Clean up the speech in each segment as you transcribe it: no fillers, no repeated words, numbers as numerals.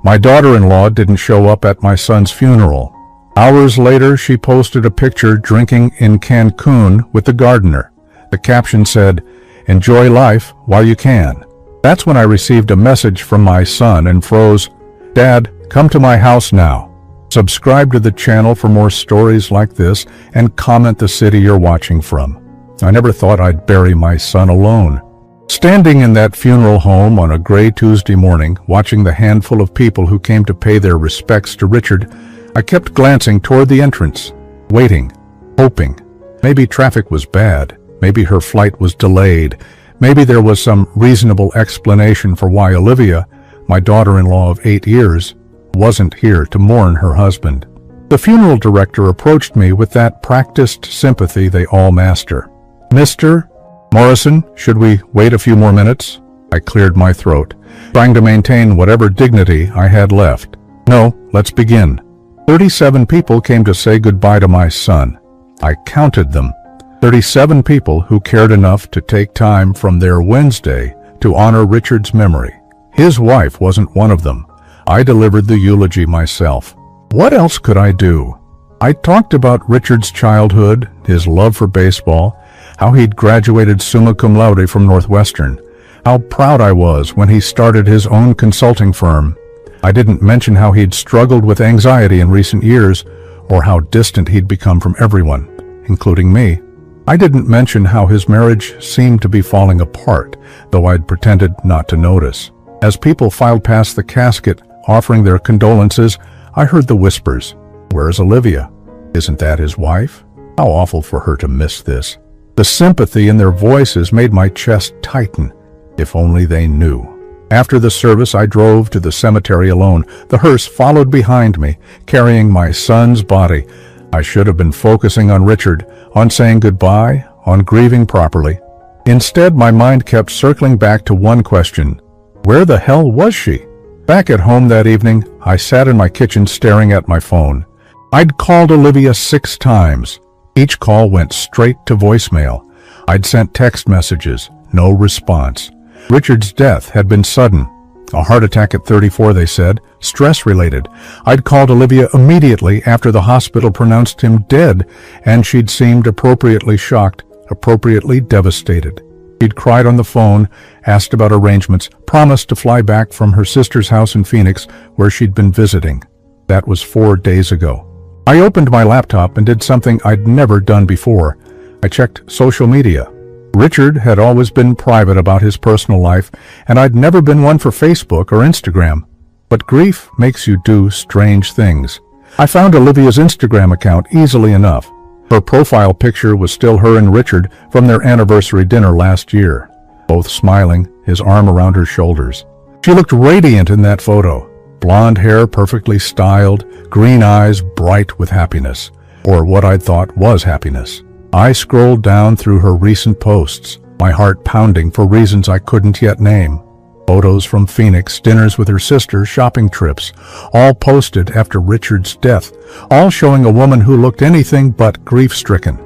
My daughter-in-law didn't show up at my son's funeral. Hours later, she posted a picture drinking in Cancun with the gardener. The caption said, "Enjoy life while you can." That's when I received a message from my son and froze. "Dad, come to my house now." Subscribe to the channel for more stories like this and comment the city you're watching from. I never thought I'd bury my son alone. Standing in that funeral home on a gray Tuesday morning, watching the handful of people who came to pay their respects to Richard, I kept glancing toward the entrance, waiting, hoping. Maybe traffic was bad. Maybe her flight was delayed. Maybe there was some reasonable explanation for why Olivia, my daughter-in-law of 8 years, wasn't here to mourn her husband. The funeral director approached me with that practiced sympathy they all master. "Mr. Morrison, should we wait a few more minutes?" I cleared my throat, trying to maintain whatever dignity I had left. "No, let's begin." 37 people came to say goodbye to my son. I counted them. 37 people who cared enough to take time from their Wednesday to honor Richard's memory. His wife wasn't one of them. I delivered the eulogy myself. What else could I do? I talked about Richard's childhood, his love for baseball, how he'd graduated summa cum laude from Northwestern, how proud I was when he started his own consulting firm. I didn't mention how he'd struggled with anxiety in recent years, or how distant he'd become from everyone, including me. I didn't mention how his marriage seemed to be falling apart, though I'd pretended not to notice. As people filed past the casket, offering their condolences, I heard the whispers. "Where's Olivia? Isn't that his wife? How awful for her to miss this." The sympathy in their voices made my chest tighten. If only they knew. After the service, I drove to the cemetery alone. The hearse followed behind me, carrying my son's body. I should have been focusing on Richard, on saying goodbye, on grieving properly. Instead, my mind kept circling back to one question. Where the hell was she? Back at home that evening, I sat in my kitchen staring at my phone. I'd called Olivia 6 times. Each call went straight to voicemail. I'd sent text messages, no response. Richard's death had been sudden. A heart attack at 34, they said, stress-related. I'd called Olivia immediately after the hospital pronounced him dead, and she'd seemed appropriately shocked, appropriately devastated. She'd cried on the phone, asked about arrangements, promised to fly back from her sister's house in Phoenix, where she'd been visiting. That was 4 days ago. I opened my laptop and did something I'd never done before. I checked social media. Richard had always been private about his personal life, and I'd never been one for Facebook or Instagram. But grief makes you do strange things. I found Olivia's Instagram account easily enough. Her profile picture was still her and Richard from their anniversary dinner last year, both smiling, his arm around her shoulders. She looked radiant in that photo. Blonde hair perfectly styled, green eyes bright with happiness, or what I'd thought was happiness. I scrolled down through her recent posts, my heart pounding for reasons I couldn't yet name. Photos from Phoenix, dinners with her sister, shopping trips, all posted after Richard's death, all showing a woman who looked anything but grief-stricken.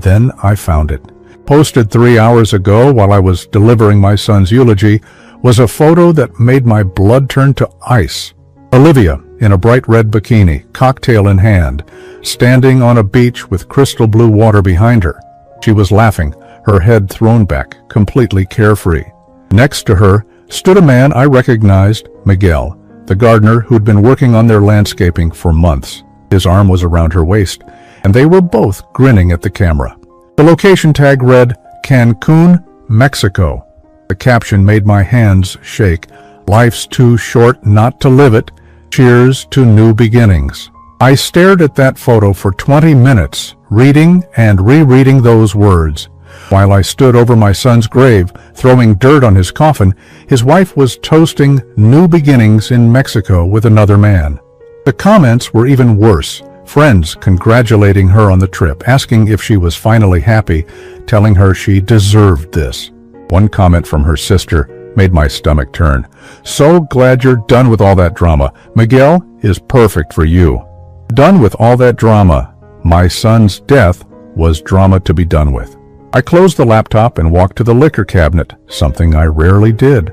Then I found it. Posted 3 hours ago while I was delivering my son's eulogy was a photo that made my blood turn to ice. Olivia, in a bright red bikini, cocktail in hand, standing on a beach with crystal blue water behind her. She was laughing, her head thrown back, completely carefree. Next to her stood a man I recognized, Miguel, the gardener who'd been working on their landscaping for months. His arm was around her waist, and they were both grinning at the camera. The location tag read, Cancun, Mexico. The caption made my hands shake. Life's too short not to live it. Cheers to new beginnings. I stared at that photo for 20 minutes, reading and rereading those words. While I stood over my son's grave, throwing dirt on his coffin, his wife was toasting new beginnings in Mexico with another man. The comments were even worse. Friends congratulating her on the trip, asking if she was finally happy, telling her she deserved this. One comment from her sister made my stomach turn. So glad you're done with all that drama. Miguel is perfect for you. Done with all that drama. My son's death was drama to be done with. I closed the laptop and walked to the liquor cabinet, something I rarely did.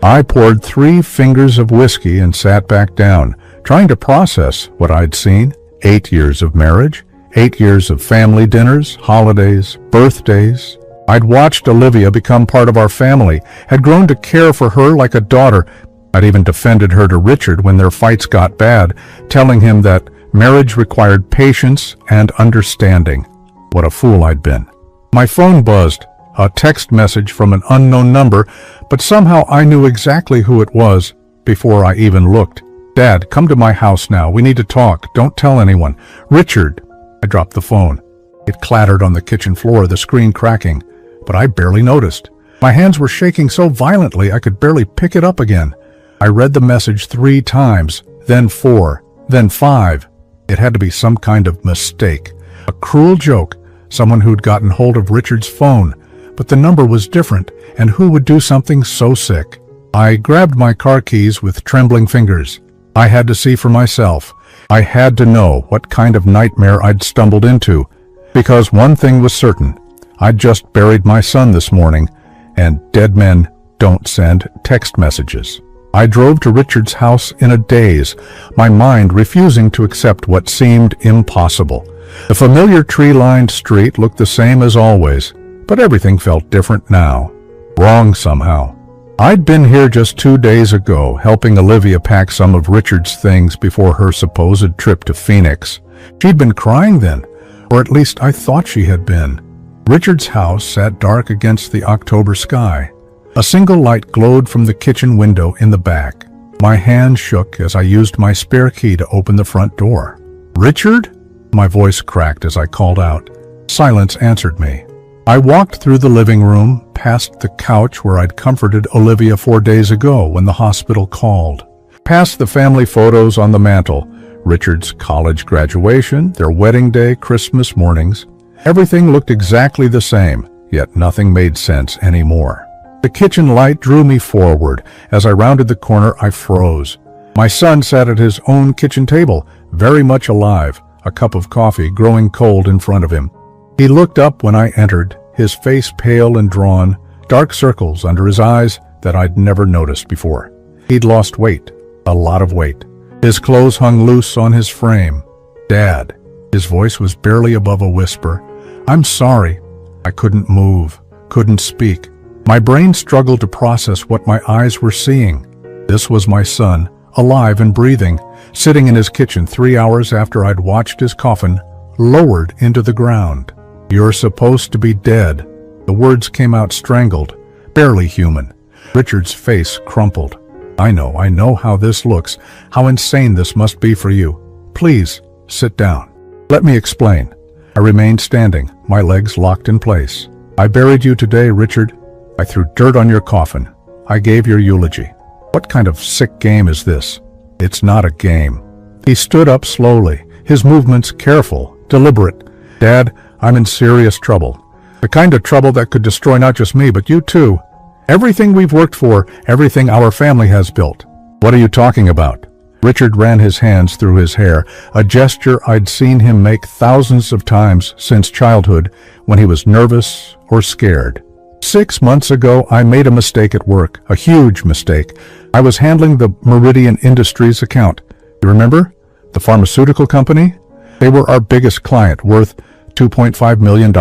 I poured 3 fingers of whiskey and sat back down, trying to process what I'd seen. 8 years of marriage, 8 years of family dinners, holidays, birthdays. I'd watched Olivia become part of our family, had grown to care for her like a daughter. I'd even defended her to Richard when their fights got bad, telling him that marriage required patience and understanding. What a fool I'd been. My phone buzzed, a text message from an unknown number, but somehow I knew exactly who it was before I even looked. "Dad, come to my house now. We need to talk. Don't tell anyone. Richard." I dropped the phone. It clattered on the kitchen floor, the screen cracking, but I barely noticed. My hands were shaking so violently I could barely pick it up again. I read the message 3 times, then 4, then 5. It had to be some kind of mistake. A cruel joke, someone who'd gotten hold of Richard's phone. But the number was different, and who would do something so sick? I grabbed my car keys with trembling fingers. I had to see for myself. I had to know what kind of nightmare I'd stumbled into, because one thing was certain. I'd just buried my son this morning, and dead men don't send text messages. I drove to Richard's house in a daze, my mind refusing to accept what seemed impossible. The familiar tree-lined street looked the same as always, but everything felt different now. Wrong somehow. I'd been here just 2 days ago, helping Olivia pack some of Richard's things before her supposed trip to Phoenix. She'd been crying then, or at least I thought she had been. Richard's house sat dark against the October sky. A single light glowed from the kitchen window in the back. My hand shook as I used my spare key to open the front door. "Richard?" My voice cracked as I called out. Silence answered me. I walked through the living room, past the couch where I'd comforted Olivia 4 days ago when the hospital called, past the family photos on the mantel, Richard's college graduation, their wedding day, Christmas mornings. Everything looked exactly the same, yet nothing made sense anymore. The kitchen light drew me forward. As I rounded the corner, I froze. My son sat at his own kitchen table, very much alive, a cup of coffee growing cold in front of him. He looked up when I entered, his face pale and drawn, dark circles under his eyes that I'd never noticed before. He'd lost weight, a lot of weight. His clothes hung loose on his frame. "Dad." His voice was barely above a whisper. "I'm sorry." I couldn't move, couldn't speak. My brain struggled to process what my eyes were seeing. This was my son, alive and breathing, sitting in his kitchen 3 hours after I'd watched his coffin lowered into the ground. "You're supposed to be dead." The words came out strangled, barely human. Richard's face crumpled. I know how this looks, how insane this must be for you. Please, sit down. Let me explain." I remained standing, my legs locked in place. "I buried you today, Richard. I threw dirt on your coffin. I gave your eulogy. What kind of sick game is this?" "It's not a game." He stood up slowly, his movements careful, deliberate. "Dad, I'm in serious trouble. The kind of trouble that could destroy not just me, but you too. Everything we've worked for, everything our family has built." "What are you talking about?" Richard ran his hands through his hair, a gesture I'd seen him make thousands of times since childhood when he was nervous or scared. 6 months ago, I made a mistake at work, a huge mistake. I was handling the Meridian Industries account. You remember? The pharmaceutical company? They were our biggest client, worth $2.5 million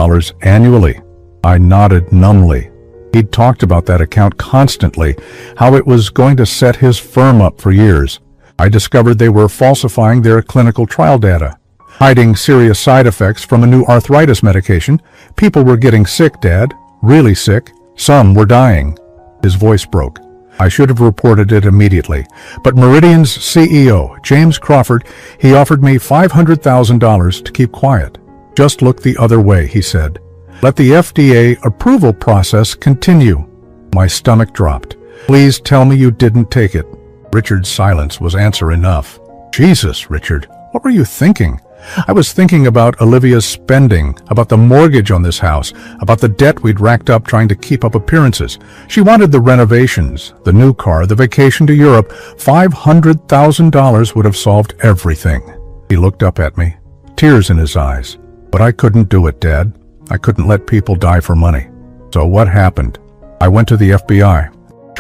annually. I nodded numbly. He'd talked about that account constantly, how it was going to set his firm up for years. I discovered they were falsifying their clinical trial data, hiding serious side effects from a new arthritis medication. People were getting sick, Dad. Really sick. Some were dying. His voice broke. I should have reported it immediately. But Meridian's CEO, James Crawford, he offered me $500,000 to keep quiet. "Just look the other way," he said. "Let the FDA approval process continue." My stomach dropped. "Please tell me you didn't take it." Richard's silence was answer enough. "Jesus, Richard, what were you thinking?" "I was thinking about Olivia's spending, about the mortgage on this house, about the debt we'd racked up trying to keep up appearances. She wanted the renovations, the new car, the vacation to Europe. $500,000 would have solved everything." He looked up at me, tears in his eyes. "But I couldn't do it, Dad. I couldn't let people die for money." "So what happened?" "I went to the FBI.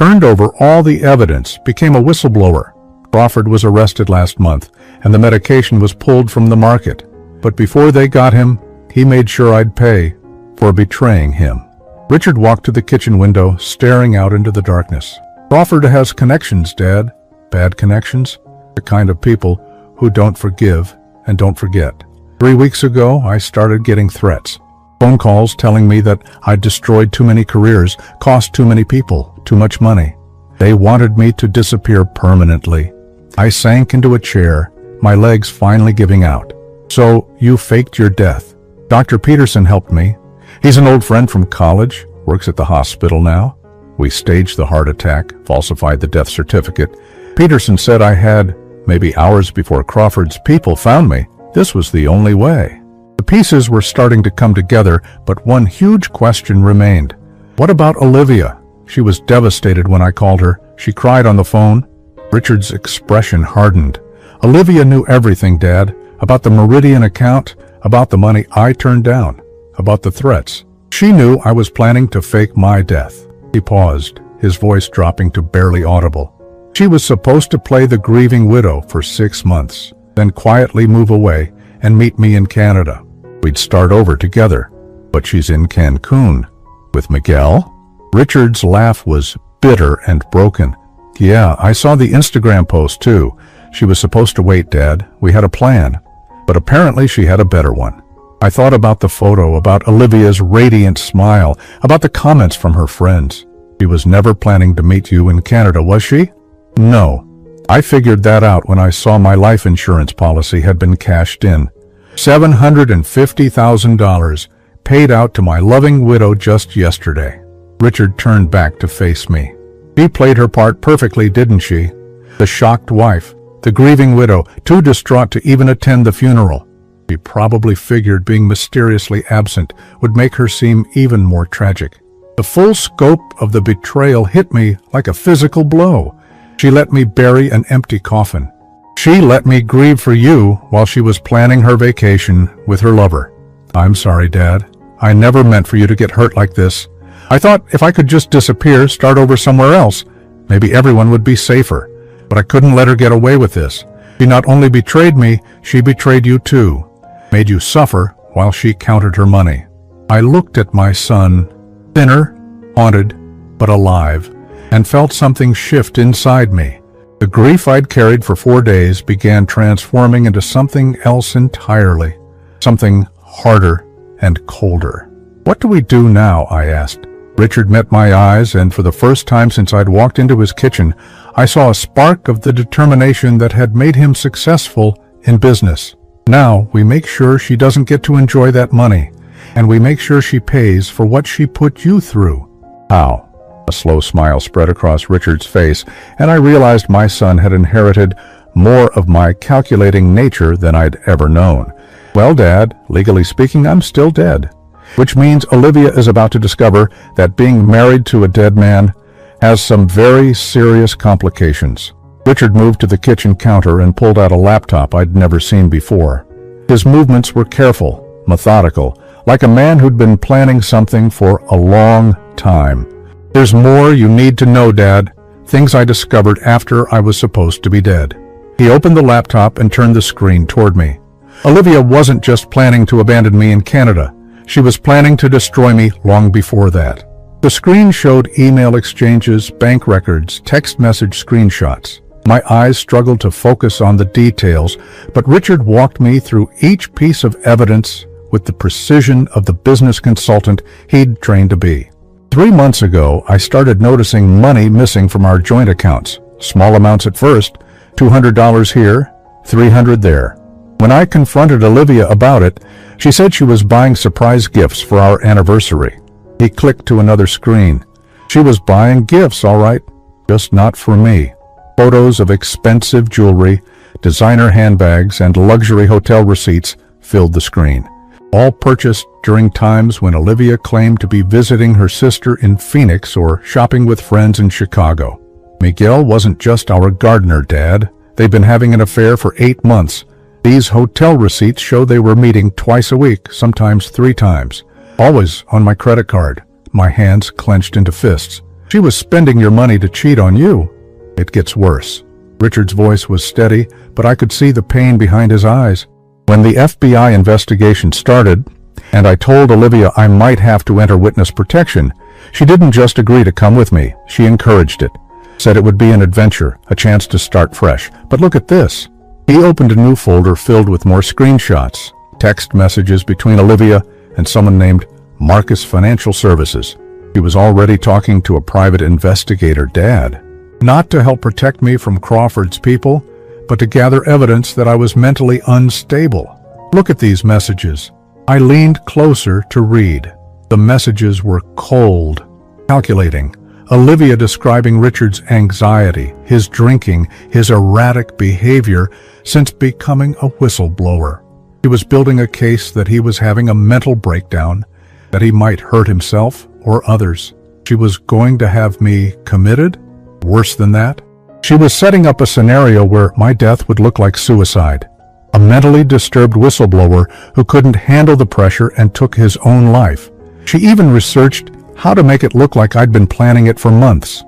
turned over all the evidence, became a whistleblower. Crawford was arrested last month, and the medication was pulled from the market. But before they got him, he made sure I'd pay for betraying him. Richard walked to the kitchen window, staring out into the darkness. Crawford has connections, Dad. Bad connections. The kind of people who don't forgive and don't forget. 3 weeks ago, I started getting threats. Phone calls telling me that I'd destroyed too many careers, cost too many people, too much money. They wanted me to disappear permanently. I sank into a chair, my legs finally giving out. So, you faked your death. Dr. Peterson helped me. He's an old friend from college, works at the hospital now. We staged the heart attack, falsified the death certificate. Peterson said I had, maybe hours before Crawford's people found me. This was the only way. The pieces were starting to come together, but one huge question remained. What about Olivia? She was devastated when I called her. She cried on the phone. Richard's expression hardened. Olivia knew everything, Dad, about the Meridian account, about the money I turned down, about the threats. She knew I was planning to fake my death. He paused, his voice dropping to barely audible. She was supposed to play the grieving widow for 6 months, then quietly move away and meet me in Canada. We'd start over together. But she's in Cancun. With Miguel? Richard's laugh was bitter and broken. Yeah, I saw the Instagram post too. She was supposed to wait, Dad. We had a plan. But apparently she had a better one. I thought about the photo, about Olivia's radiant smile, about the comments from her friends. She was never planning to meet you in Canada, was she? No. I figured that out when I saw my life insurance policy had been cashed in. $750,000 paid out to my loving widow just yesterday. Richard turned back to face me. She played her part perfectly, didn't she? The shocked wife, the grieving widow, too distraught to even attend the funeral. She probably figured being mysteriously absent would make her seem even more tragic. The full scope of the betrayal hit me like a physical blow. She let me bury an empty coffin. She let me grieve for you while she was planning her vacation with her lover. I'm sorry, Dad. I never meant for you to get hurt like this. I thought if I could just disappear, start over somewhere else, maybe everyone would be safer. But I couldn't let her get away with this. She not only betrayed me, she betrayed you too. Made you suffer while she counted her money. I looked at my son, thinner, haunted, but alive, and felt something shift inside me. The grief I'd carried for 4 days began transforming into something else entirely, something harder and colder. What do we do now? I asked. Richard met my eyes, and for the first time since I'd walked into his kitchen, I saw a spark of the determination that had made him successful in business. Now we make sure she doesn't get to enjoy that money, and we make sure she pays for what she put you through. How? A slow smile spread across Richard's face, and I realized my son had inherited more of my calculating nature than I'd ever known. Well, Dad, legally speaking, I'm still dead. Which means Olivia is about to discover that being married to a dead man has some very serious complications. Richard moved to the kitchen counter and pulled out a laptop I'd never seen before. His movements were careful, methodical, like a man who'd been planning something for a long time. There's more you need to know, Dad. Things I discovered after I was supposed to be dead. He opened the laptop and turned the screen toward me. Olivia wasn't just planning to abandon me in Canada. She was planning to destroy me long before that. The screen showed email exchanges, bank records, text message screenshots. My eyes struggled to focus on the details, but Richard walked me through each piece of evidence with the precision of the business consultant he'd trained to be. 3 months ago, I started noticing money missing from our joint accounts. Small amounts at first, $200 here, $300 there. When I confronted Olivia about it, she said she was buying surprise gifts for our anniversary. He clicked to another screen. She was buying gifts, all right, just not for me. Photos of expensive jewelry, designer handbags, and luxury hotel receipts filled the screen. All purchased during times when Olivia claimed to be visiting her sister in Phoenix or shopping with friends in Chicago. Miguel wasn't just our gardener, Dad. They'd been having an affair for 8 months. These hotel receipts show they were meeting twice a week, sometimes 3 times. Always on my credit card, my hands clenched into fists. She was spending your money to cheat on you. It gets worse. Richard's voice was steady, but I could see the pain behind his eyes. When the FBI investigation started, and I told Olivia I might have to enter witness protection, she didn't just agree to come with me, she encouraged it. Said it would be an adventure, a chance to start fresh. But look at this. He opened a new folder filled with more screenshots, text messages between Olivia and someone named Marcus Financial Services. He was already talking to a private investigator, Dad. Not to help protect me from Crawford's people, but to gather evidence that I was mentally unstable. Look at these messages. I leaned closer to read. The messages were cold, calculating. Olivia describing Richard's anxiety, his drinking, his erratic behavior since becoming a whistleblower. He was building a case that he was having a mental breakdown, that he might hurt himself or others. She was going to have me committed? Worse than that? She was setting up a scenario where my death would look like suicide. A mentally disturbed whistleblower who couldn't handle the pressure and took his own life. She even researched how to make it look like I'd been planning it for months.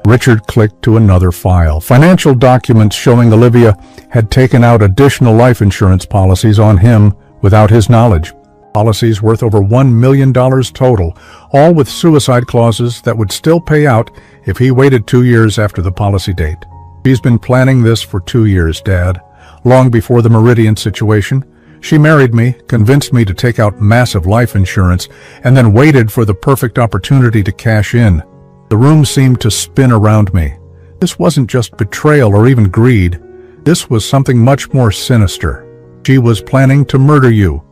Richard clicked to another file. Financial documents showing Olivia had taken out additional life insurance policies on him without his knowledge. Policies worth over $1 million total, all with suicide clauses that would still pay out if he waited 2 years after the policy date. She's been planning this for 2 years, Dad. Long before the Meridian situation, she married me, convinced me to take out massive life insurance, and then waited for the perfect opportunity to cash in. The room seemed to spin around me. This wasn't just betrayal or even greed. This was something much more sinister. She was planning to murder you,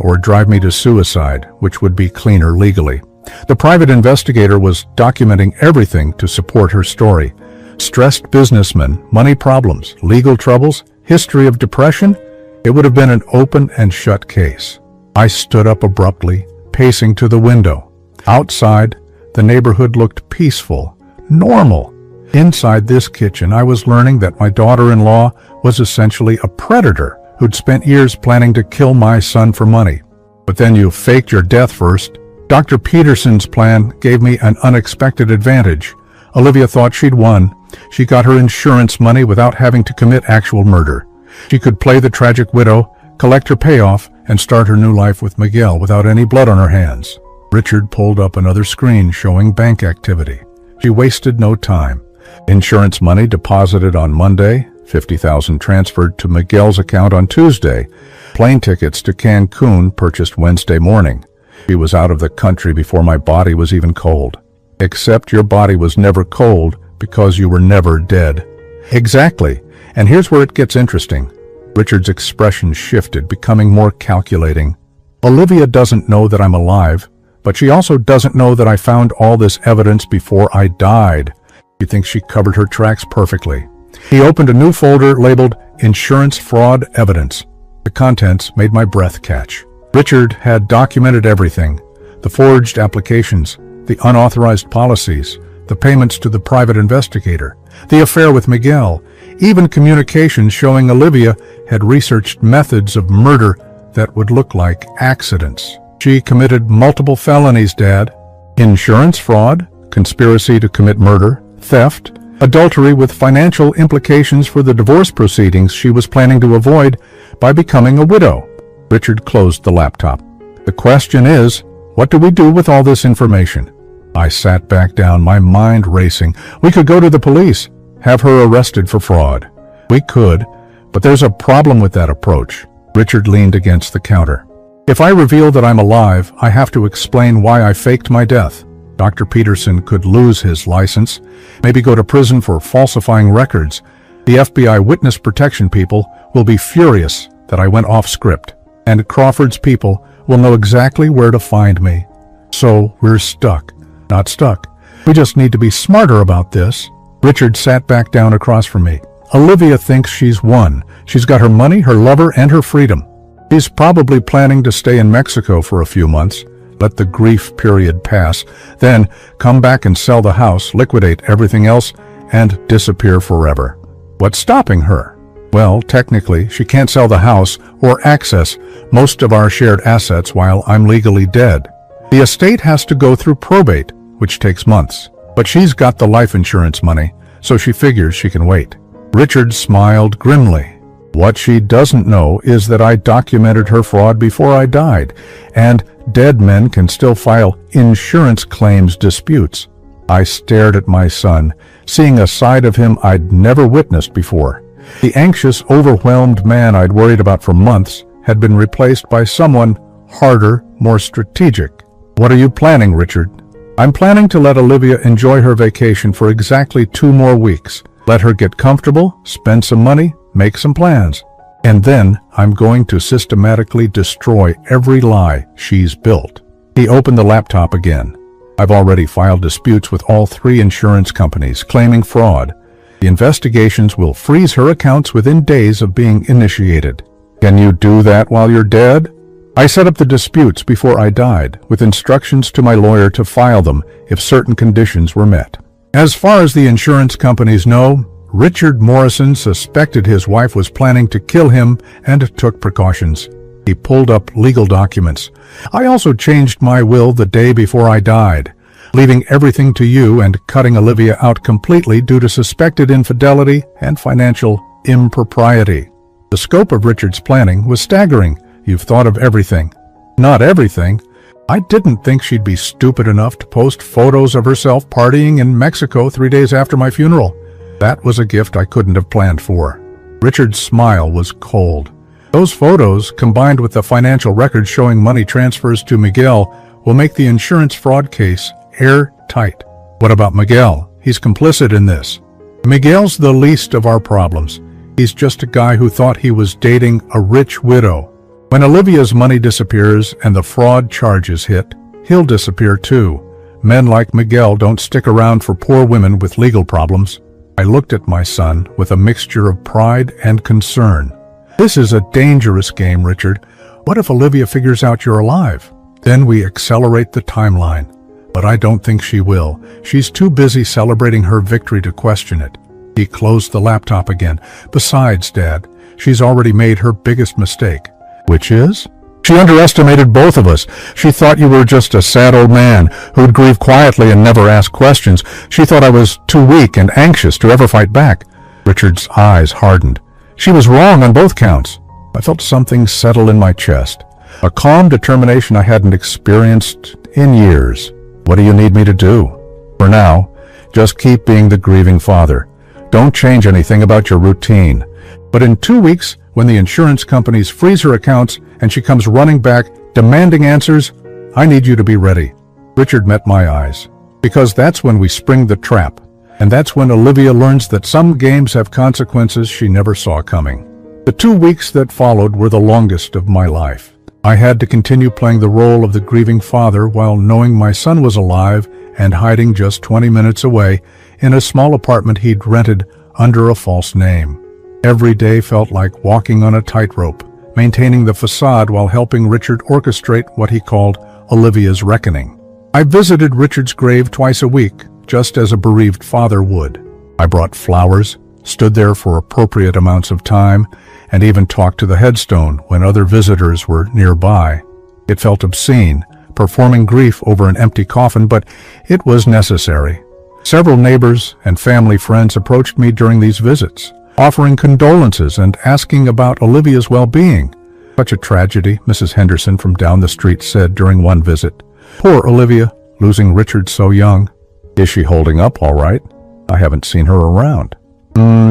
or drive me to suicide, which would be cleaner legally. The private investigator was documenting everything to support her story. Stressed businessman, money problems, legal troubles, history of depression. It would have been an open and shut case. I stood up abruptly, pacing to the window. Outside, the neighborhood looked peaceful, normal. Inside this kitchen, I was learning that my daughter-in-law was essentially a predator who'd spent years planning to kill my son for money. But then you faked your death first. Dr. Peterson's plan gave me an unexpected advantage. Olivia thought she'd won. She got her insurance money without having to commit actual murder. She could play the tragic widow, collect her payoff, and start her new life with Miguel without any blood on her hands. Richard pulled up another screen showing bank activity. She wasted no time. Insurance money deposited on Monday, $50,000 transferred to Miguel's account on Tuesday. Plane tickets to Cancun purchased Wednesday morning. She was out of the country before my body was even cold. Except your body was never cold because you were never dead. Exactly. And here's where it gets interesting. Richard's expression shifted, becoming more calculating. Olivia doesn't know that I'm alive, but she also doesn't know that I found all this evidence before I died. She thinks she covered her tracks perfectly. He opened a new folder labeled Insurance Fraud Evidence. The contents made my breath catch. Richard had documented everything. The forged applications, the unauthorized policies, the payments to the private investigator, the affair with Miguel, even communications showing Olivia had researched methods of murder that would look like accidents. She committed multiple felonies, Dad. Insurance fraud, conspiracy to commit murder, theft, adultery with financial implications for the divorce proceedings she was planning to avoid by becoming a widow. Richard closed the laptop. The question is, what do we do with all this information? I sat back down, my mind racing. We could go to the police, have her arrested for fraud. We could, but there's a problem with that approach. Richard leaned against the counter. If I reveal that I'm alive, I have to explain why I faked my death. Dr. Peterson could lose his license, maybe go to prison for falsifying records. The FBI witness protection people will be furious that I went off script, and Crawford's people will know exactly where to find me. So we're stuck. Not stuck. We just need to be smarter about this. Richard sat back down across from me. Olivia thinks she's won. She's got her money, her lover, and her freedom. She's probably planning to stay in Mexico for a few months, let the grief period pass, then come back and sell the house, liquidate everything else, and disappear forever. What's stopping her? Well, technically, she can't sell the house or access most of our shared assets while I'm legally dead. The estate has to go through probate, which takes months. But she's got the life insurance money, so she figures she can wait. Richard smiled grimly. What she doesn't know is that I documented her fraud before I died, and dead men can still file insurance claims disputes. I stared at my son, seeing a side of him I'd never witnessed before. The anxious, overwhelmed man I'd worried about for months had been replaced by someone harder, more strategic. What are you planning, Richard? I'm planning to let Olivia enjoy her vacation for exactly 2 more weeks. Let her get comfortable, spend some money, make some plans. And then I'm going to systematically destroy every lie she's built. He opened the laptop again. I've already filed disputes with all 3 insurance companies claiming fraud. The investigations will freeze her accounts within days of being initiated. Can you do that while you're dead? I set up the disputes before I died, with instructions to my lawyer to file them if certain conditions were met. As far as the insurance companies know, Richard Morrison suspected his wife was planning to kill him and took precautions. He pulled up legal documents. I also changed my will the day before I died, leaving everything to you and cutting Olivia out completely due to suspected infidelity and financial impropriety. The scope of Richard's planning was staggering. You've thought of everything. Not everything. I didn't think she'd be stupid enough to post photos of herself partying in Mexico 3 days after my funeral. That was a gift I couldn't have planned for. Richard's smile was cold. Those photos, combined with the financial records showing money transfers to Miguel, will make the insurance fraud case airtight. What about Miguel? He's complicit in this. Miguel's the least of our problems. He's just a guy who thought he was dating a rich widow. When Olivia's money disappears and the fraud charges hit, he'll disappear too. Men like Miguel don't stick around for poor women with legal problems. I looked at my son with a mixture of pride and concern. This is a dangerous game, Richard. What if Olivia figures out you're alive? Then we accelerate the timeline. But I don't think she will. She's too busy celebrating her victory to question it. He closed the laptop again. Besides, Dad, she's already made her biggest mistake. Which is? She underestimated both of us. She thought you were just a sad old man who'd grieve quietly and never ask questions. She thought I was too weak and anxious to ever fight back. Richard's eyes hardened. She was wrong on both counts. I felt something settle in my chest. A calm determination I hadn't experienced in years. What do you need me to do? For now, just keep being the grieving father. Don't change anything about your routine. But in 2 weeks, when the insurance companies freeze her accounts and she comes running back, demanding answers, I need you to be ready. Richard met my eyes. Because that's when we spring the trap. And that's when Olivia learns that some games have consequences she never saw coming. The 2 weeks that followed were the longest of my life. I had to continue playing the role of the grieving father while knowing my son was alive and hiding just 20 minutes away in a small apartment he'd rented under a false name. Every day felt like walking on a tightrope, maintaining the facade while helping Richard orchestrate what he called Olivia's reckoning. I visited Richard's grave twice a week, just as a bereaved father would. I brought flowers, stood there for appropriate amounts of time, and even talked to the headstone when other visitors were nearby. It felt obscene, performing grief over an empty coffin, but it was necessary. Several neighbors and family friends approached me during these visits, offering condolences and asking about Olivia's well-being. Such a tragedy, Mrs. Henderson from down the street said during one visit. Poor Olivia, losing Richard so young. Is she holding up all right? I haven't seen her around.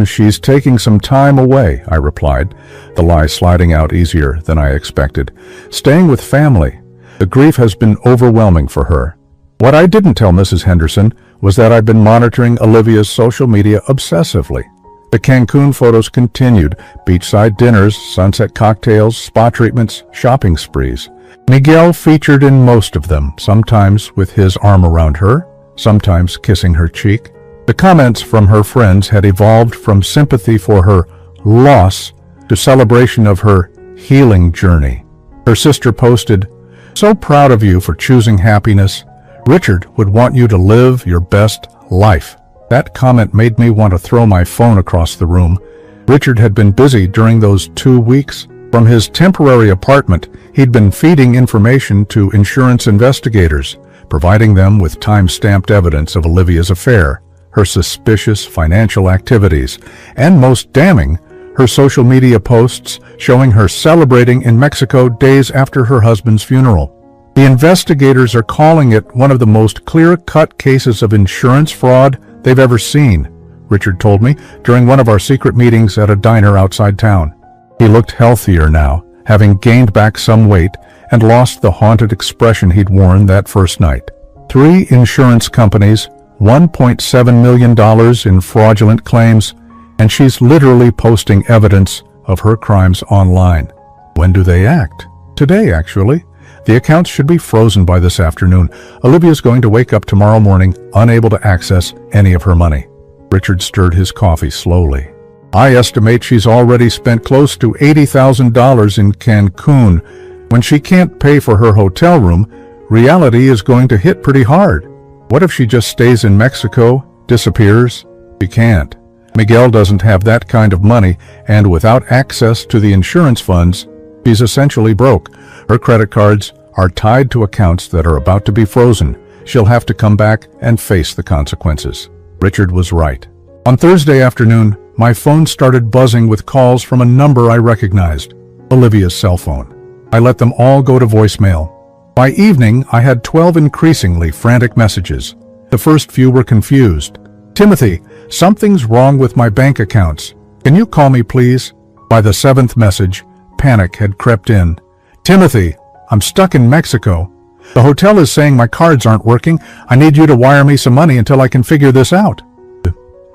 She's taking some time away, I replied, the lie sliding out easier than I expected. Staying with family. The grief has been overwhelming for her. What I didn't tell Mrs. Henderson was that I'd been monitoring Olivia's social media obsessively. The Cancun photos continued, beachside dinners, sunset cocktails, spa treatments, shopping sprees. Miguel featured in most of them, sometimes with his arm around her, sometimes kissing her cheek. The comments from her friends had evolved from sympathy for her loss to celebration of her healing journey. Her sister posted, "So proud of you for choosing happiness. Richard would want you to live your best life." That comment made me want to throw my phone across the room. Richard had been busy during those 2 weeks. From his temporary apartment, he'd been feeding information to insurance investigators, providing them with time-stamped evidence of Olivia's affair, her suspicious financial activities, and most damning, her social media posts showing her celebrating in Mexico days after her husband's funeral. The investigators are calling it one of the most clear-cut cases of insurance fraud they've ever seen, Richard told me during one of our secret meetings at a diner outside town. He looked healthier now, having gained back some weight and lost the haunted expression he'd worn that first night. 3 insurance companies, $1.7 million in fraudulent claims, and she's literally posting evidence of her crimes online. When do they act? Today, actually. The accounts should be frozen by this afternoon. Olivia's going to wake up tomorrow morning unable to access any of her money. Richard stirred his coffee slowly. I estimate she's already spent close to $80,000 in Cancun. When she can't pay for her hotel room, reality is going to hit pretty hard. What if she just stays in Mexico, disappears? She can't. Miguel doesn't have that kind of money, and without access to the insurance funds, she's essentially broke. Her credit cards are tied to accounts that are about to be frozen. She'll have to come back and face the consequences. Richard was right. On Thursday afternoon, my phone started buzzing with calls from a number I recognized, Olivia's cell phone. I let them all go to voicemail. By evening, I had 12 increasingly frantic messages. The first few were confused. Timothy, something's wrong with my bank accounts. Can you call me, please? By the 7th message, panic had crept in. Timothy, I'm stuck in Mexico. The hotel is saying my cards aren't working. I need you to wire me some money until I can figure this out.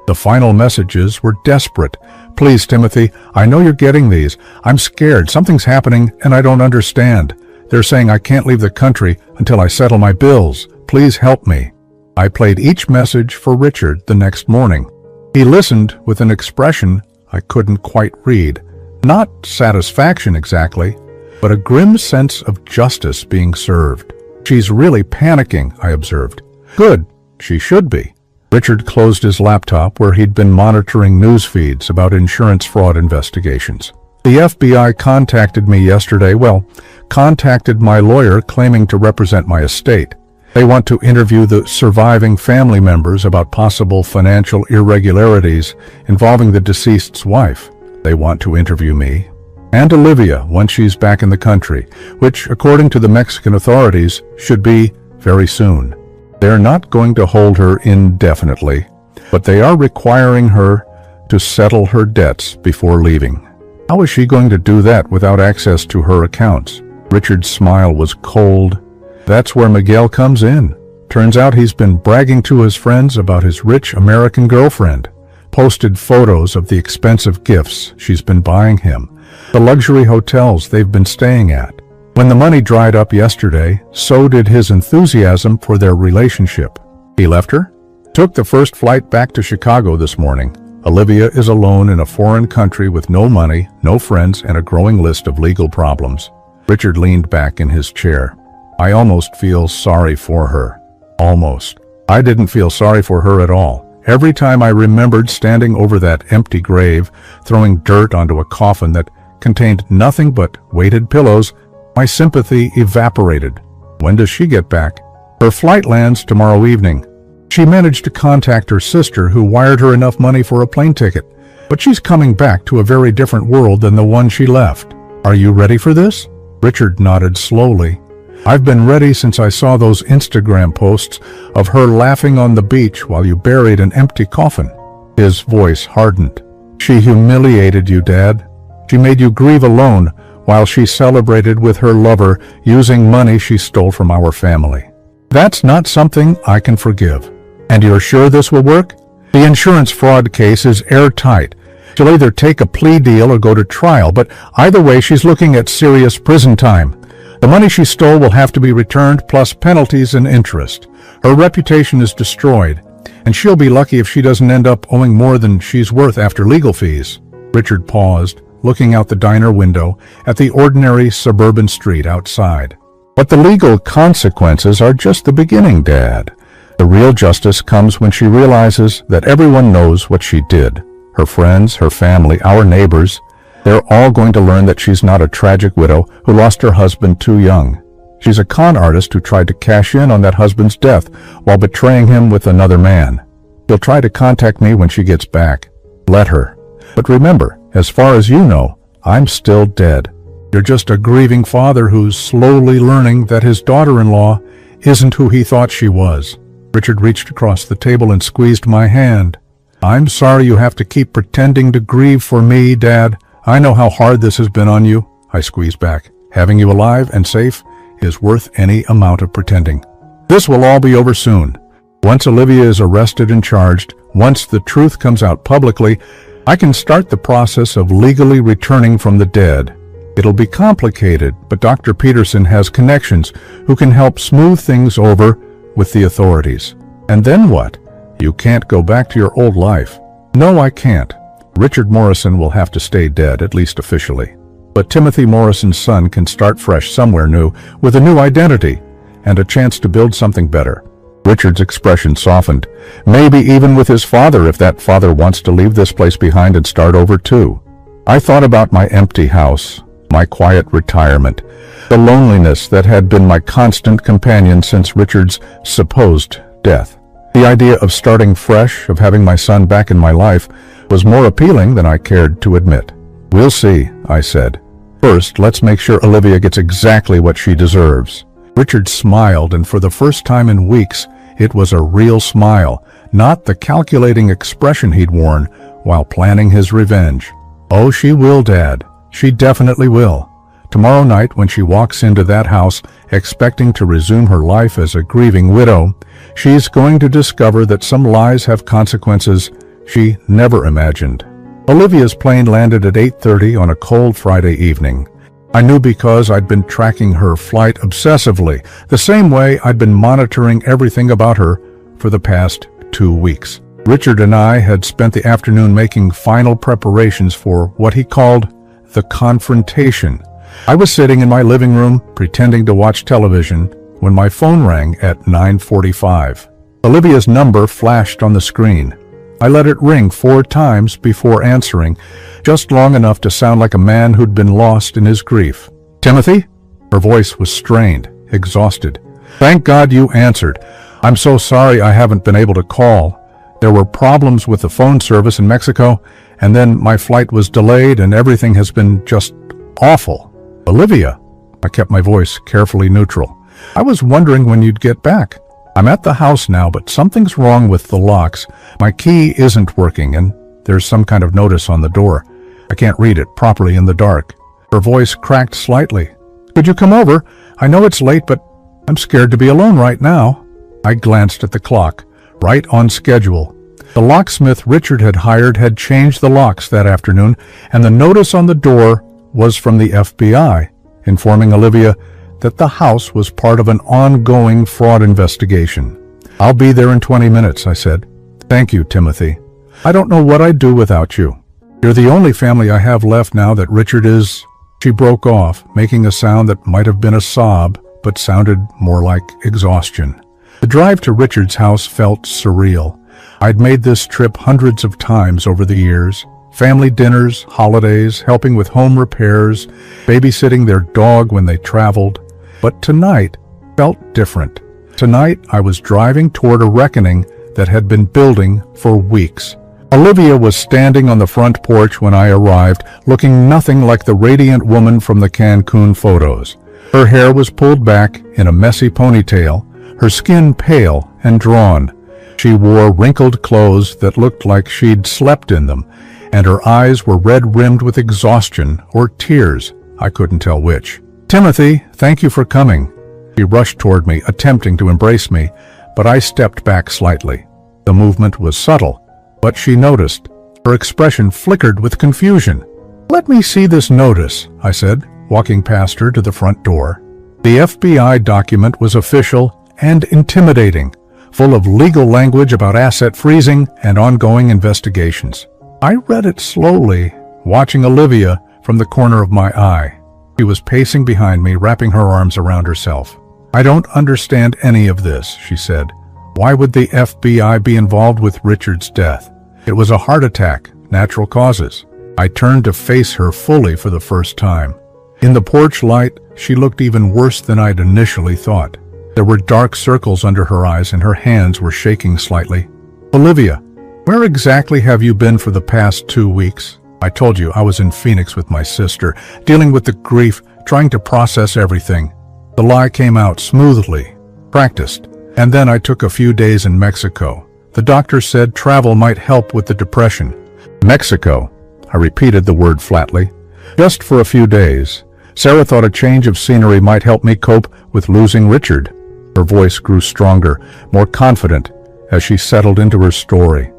The final messages were desperate. Please, Timothy, I know you're getting these. I'm scared. Something's happening and I don't understand. They're saying I can't leave the country until I settle my bills. Please help me. I played each message for Richard the next morning. He listened with an expression I couldn't quite read. Not satisfaction exactly, but a grim sense of justice being served. She's really panicking, I observed. Good, she should be. Richard closed his laptop where he'd been monitoring news feeds about insurance fraud investigations. The FBI contacted me yesterday, contacted my lawyer claiming to represent my estate. They want to interview the surviving family members about possible financial irregularities involving the deceased's wife. They want to interview me and Olivia once she's back in the country, which, according to the Mexican authorities, should be very soon. They're not going to hold her indefinitely, but they are requiring her to settle her debts before leaving. How is she going to do that without access to her accounts? Richard's smile was cold. That's where Miguel comes in. Turns out he's been bragging to his friends about his rich American girlfriend. Posted photos of the expensive gifts she's been buying him, the luxury hotels they've been staying at. When the money dried up yesterday, so did his enthusiasm for their relationship. He left her, took the first flight back to Chicago this morning. Olivia is alone in a foreign country with no money, no friends, and a growing list of legal problems. Richard leaned back in his chair. I almost feel sorry for her. Almost. I didn't feel sorry for her at all. Every time I remembered standing over that empty grave, throwing dirt onto a coffin that contained nothing but weighted pillows, my sympathy evaporated. When does she get back? Her flight lands tomorrow evening. She managed to contact her sister, who wired her enough money for a plane ticket, but she's coming back to a very different world than the one she left. Are you ready for this? Richard nodded slowly. I've been ready since I saw those Instagram posts of her laughing on the beach while you buried an empty coffin. His voice hardened. She humiliated you, Dad. She made you grieve alone while she celebrated with her lover using money she stole from our family. That's not something I can forgive. And you're sure this will work? The insurance fraud case is airtight. She'll either take a plea deal or go to trial, but either way she's looking at serious prison time. The money she stole will have to be returned, plus penalties and interest. Her reputation is destroyed, and she'll be lucky if she doesn't end up owing more than she's worth after legal fees. Richard paused, looking out the diner window at the ordinary suburban street outside. But the legal consequences are just the beginning, Dad. The real justice comes when she realizes that everyone knows what she did. Her friends, her family, our neighbors. They're all going to learn that she's not a tragic widow who lost her husband too young. She's a con artist who tried to cash in on that husband's death while betraying him with another man. She'll try to contact me when she gets back. Let her. But remember, as far as you know, I'm still dead. You're just a grieving father who's slowly learning that his daughter-in-law isn't who he thought she was. Richard reached across the table and squeezed my hand. I'm sorry you have to keep pretending to grieve for me, Dad. I know how hard this has been on you. I squeezed back. Having you alive and safe is worth any amount of pretending. This will all be over soon. Once Olivia is arrested and charged, once the truth comes out publicly, I can start the process of legally returning from the dead. It'll be complicated, but Dr. Peterson has connections who can help smooth things over with the authorities. And then what? You can't go back to your old life. No, I can't. Richard Morrison will have to stay dead, at least officially. But Timothy Morrison's son can start fresh somewhere new, with a new identity, and a chance to build something better. Richard's expression softened, maybe even with his father if that father wants to leave this place behind and start over too. I thought about my empty house, my quiet retirement, the loneliness that had been my constant companion since Richard's supposed death. The idea of starting fresh, of having my son back in my life, was more appealing than I cared to admit. We'll see, I said. First, let's make sure Olivia gets exactly what she deserves. Richard smiled, and for the first time in weeks, it was a real smile, not the calculating expression he'd worn while planning his revenge. Oh, she will, Dad. She definitely will. Tomorrow night, when she walks into that house expecting to resume her life as a grieving widow, she's going to discover that some lies have consequences she never imagined. Olivia's plane landed at 8:30 on a cold Friday evening. I knew because I'd been tracking her flight obsessively, the same way I'd been monitoring everything about her for the past 2 weeks. Richard and I had spent the afternoon making final preparations for what he called the confrontation. I was sitting in my living room, pretending to watch television, when my phone rang at 9:45. Olivia's number flashed on the screen. I let it ring 4 times before answering, just long enough to sound like a man who'd been lost in his grief. Timothy? Her voice was strained, exhausted. Thank God you answered. I'm so sorry I haven't been able to call. There were problems with the phone service in Mexico, and then my flight was delayed and everything has been just awful. Olivia? I kept my voice carefully neutral. I was wondering when you'd get back. I'm at the house now, but something's wrong with the locks. My key isn't working, and there's some kind of notice on the door. I can't read it properly in the dark. Her voice cracked slightly. Could you come over? I know it's late, but I'm scared to be alone right now. I glanced at the clock. Right on schedule. The locksmith Richard had hired had changed the locks that afternoon, and the notice on the door was from the FBI, informing Olivia that the house was part of an ongoing fraud investigation. I'll be there in 20 minutes, I said. Thank you, Timothy. I don't know what I'd do without you. You're the only family I have left now that Richard is... She broke off, making a sound that might have been a sob, but sounded more like exhaustion. The drive to Richard's house felt surreal. I'd made this trip hundreds of times over the years. Family dinners, holidays, helping with home repairs, babysitting their dog when they traveled. But tonight felt different. Tonight I was driving toward a reckoning that had been building for weeks. Olivia was standing on the front porch when I arrived, looking nothing like the radiant woman from the Cancun photos. Her hair was pulled back in a messy ponytail, her skin pale and drawn. She wore wrinkled clothes that looked like she'd slept in them, and her eyes were red-rimmed with exhaustion or tears. I couldn't tell which. Timothy, thank you for coming. She rushed toward me, attempting to embrace me, but I stepped back slightly. The movement was subtle, but she noticed. Her expression flickered with confusion. Let me see this notice, I said, walking past her to the front door. The FBI document was official and intimidating, full of legal language about asset freezing and ongoing investigations. I read it slowly, watching Olivia from the corner of my eye. She was pacing behind me, wrapping her arms around herself. I don't understand any of this, she said. Why would the FBI be involved with Richard's death? It was a heart attack, natural causes. I turned to face her fully for the first time. In the porch light, she looked even worse than I'd initially thought. There were dark circles under her eyes and her hands were shaking slightly. "Olivia, where exactly have you been for the past 2 weeks? I told you I was in Phoenix with my sister, dealing with the grief, trying to process everything." The lie came out smoothly, practiced, and then I took a few days in Mexico. The doctor said travel might help with the depression. Mexico. I repeated the word flatly. Just for a few days. Sarah thought a change of scenery might help me cope with losing Richard. Her voice grew stronger, more confident, as she settled into her story.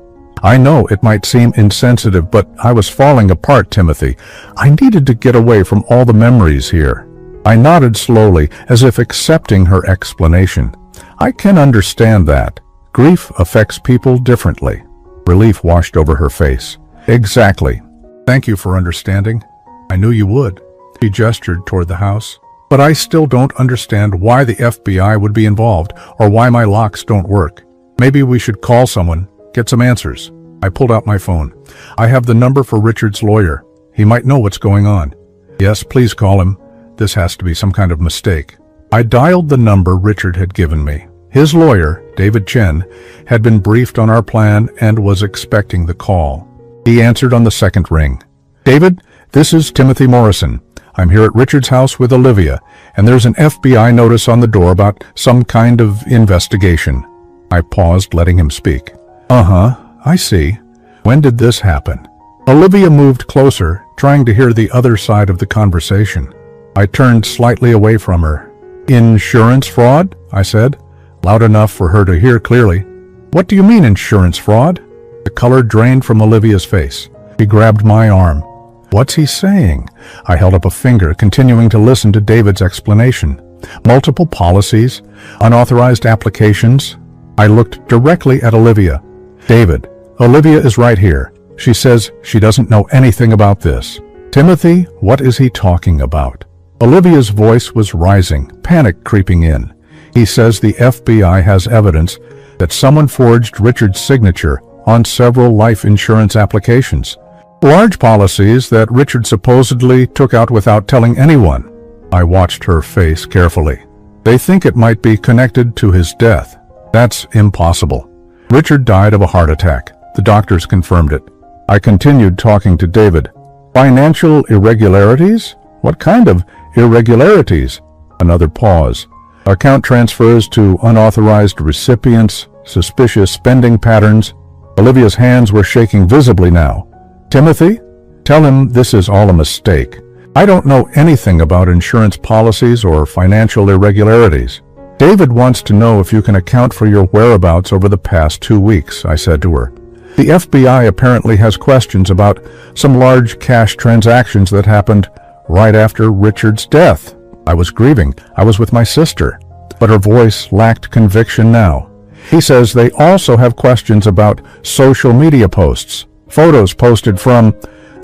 "I know it might seem insensitive, but I was falling apart, Timothy. I needed to get away from all the memories here." I nodded slowly, as if accepting her explanation. "I can understand that. Grief affects people differently." Relief washed over her face. "Exactly. Thank you for understanding. I knew you would." She gestured toward the house. "But I still don't understand why the FBI would be involved, or why my locks don't work. Maybe we should call someone, get some answers." I pulled out my phone. "I have the number for Richard's lawyer. He might know what's going on." "Yes, please call him. This has to be some kind of mistake." I dialed the number Richard had given me. His lawyer, David Chen, had been briefed on our plan and was expecting the call. He answered on the second ring. "David, this is Timothy Morrison. I'm here at Richard's house with Olivia, and there's an FBI notice on the door about some kind of investigation." I paused, letting him speak. I see. When did this happen?" Olivia moved closer, trying to hear the other side of the conversation. I turned slightly away from her. "Insurance fraud?" I said, loud enough for her to hear clearly. "What do you mean insurance fraud?" The color drained from Olivia's face. She grabbed my arm. "What's he saying?" I held up a finger, continuing to listen to David's explanation. "Multiple policies, unauthorized applications." I looked directly at Olivia. "David, Olivia is right here. She says she doesn't know anything about this." "Timothy, what is he talking about?" Olivia's voice was rising, panic creeping in. "He says the FBI has evidence that someone forged Richard's signature on several life insurance applications. Large policies that Richard supposedly took out without telling anyone." I watched her face carefully. "They think it might be connected to his death." "That's impossible. Richard died of a heart attack. The doctors confirmed it." I continued talking to David. "Financial irregularities? What kind of irregularities?" Another pause. "Account transfers to unauthorized recipients, suspicious spending patterns." Olivia's hands were shaking visibly now. "Timothy, tell him this is all a mistake. I don't know anything about insurance policies or financial irregularities." "David wants to know if you can account for your whereabouts over the past 2 weeks," I said to her. "The FBI apparently has questions about some large cash transactions that happened right after Richard's death." I was grieving. I was with my sister. But her voice lacked conviction now. "He says they also have questions about social media posts. Photos posted from,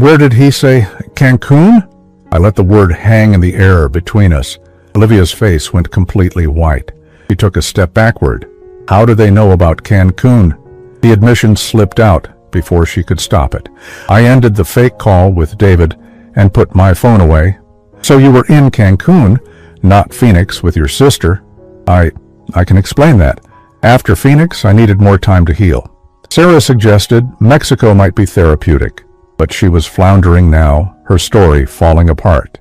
where did he say, Cancun?" I let the word hang in the air between us. Olivia's face went completely white. She took a step backward. "How do they know about Cancun?" The admission slipped out before she could stop it. I ended the fake call with David and put my phone away. "So you were in Cancun, not Phoenix, with your sister." I can explain that. After Phoenix, I needed more time to heal. Sarah suggested Mexico might be therapeutic, but she was floundering now, her story falling apart.